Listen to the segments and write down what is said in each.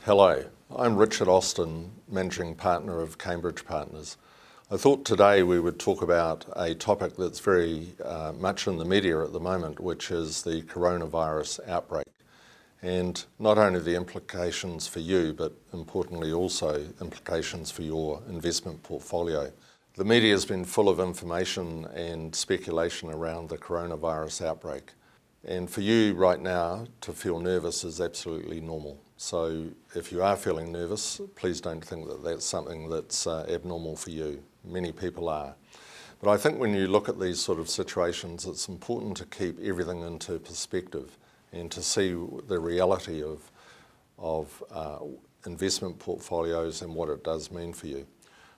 Hello, I'm Richard Austin, Managing Partner of Cambridge Partners. I thought today we would talk about a topic that's very much in the media at the moment, which is the coronavirus outbreak. And not only the implications for you, but importantly also implications for your investment portfolio. The media has been full of information and speculation around the coronavirus outbreak. And for you right now to feel nervous is absolutely normal. So if you are feeling nervous, please don't think that that's something that's abnormal for you. Many people are. But I think when you look at these sort of situations, it's important to keep everything into perspective and to see the reality of investment portfolios and what it does mean for you.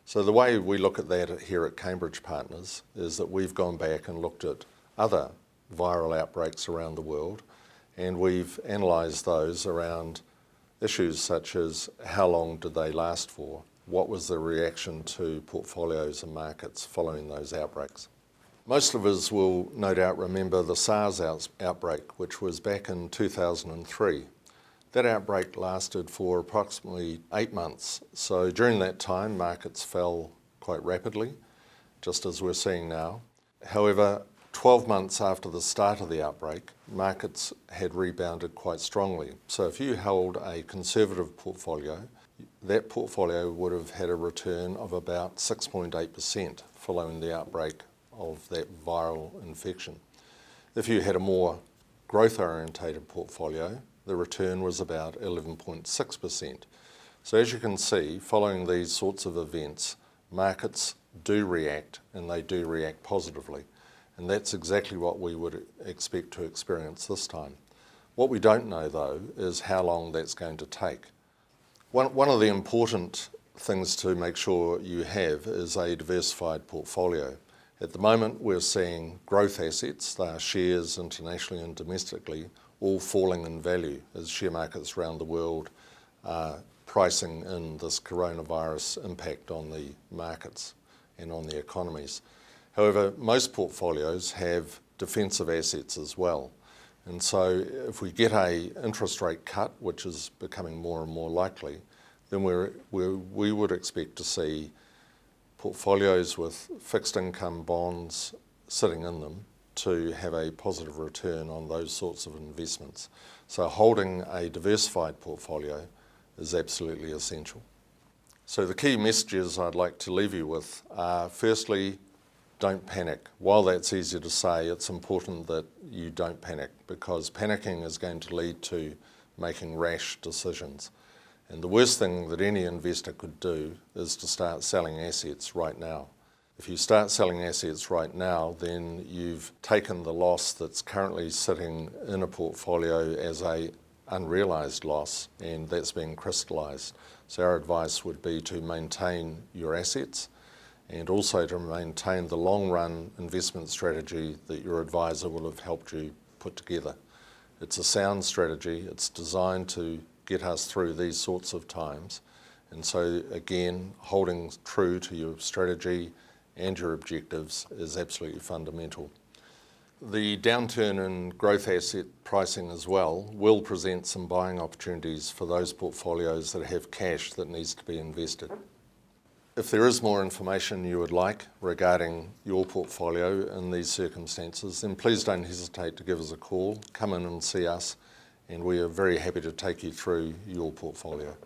So the way we look at that here at Cambridge Partners is that we've gone back and looked at other viral outbreaks around the world, and we've analysed those around issues such as how long did they last for, what was the reaction to portfolios and markets following those outbreaks. Most of us will no doubt remember the SARS outbreak, which was back in 2003. That outbreak lasted for approximately 8 months. So during that time, markets fell quite rapidly, just as we're seeing now. However, 12 months after the start of the outbreak, markets had rebounded quite strongly. So if you held a conservative portfolio, that portfolio would have had a return of about 6.8% following the outbreak of that viral infection. If you had a more growth-orientated portfolio, the return was about 11.6%. So as you can see, following these sorts of events, markets do react, and they do react positively. And that's exactly what we would expect to experience this time. What we don't know, though, is how long that's going to take. One of the important things to make sure you have is a diversified portfolio. At the moment, we're seeing growth assets, they are shares internationally and domestically, all falling in value as share markets around the world are pricing in this coronavirus impact on the markets and on the economies. However, most portfolios have defensive assets as well. And so if we get an interest rate cut, which is becoming more and more likely, then we would expect to see portfolios with fixed income bonds sitting in them to have a positive return on those sorts of investments. So holding a diversified portfolio is absolutely essential. So the key messages I'd like to leave you with are, firstly, don't panic. While that's easy to say, it's important that you don't panic, because panicking is going to lead to making rash decisions. And the worst thing that any investor could do is to start selling assets right now. If you start selling assets right now, then you've taken the loss that's currently sitting in a portfolio as an unrealised loss, and that's being crystallised. So our advice would be to maintain your assets and also to maintain the long-run investment strategy that your advisor will have helped you put together. It's a sound strategy. It's designed to get us through these sorts of times. And so, again, holding true to your strategy and your objectives is absolutely fundamental. The downturn in growth asset pricing as well will present some buying opportunities for those portfolios that have cash that needs to be invested. If there is more information you would like regarding your portfolio in these circumstances, then please don't hesitate to give us a call, come in and see us, and we are very happy to take you through your portfolio.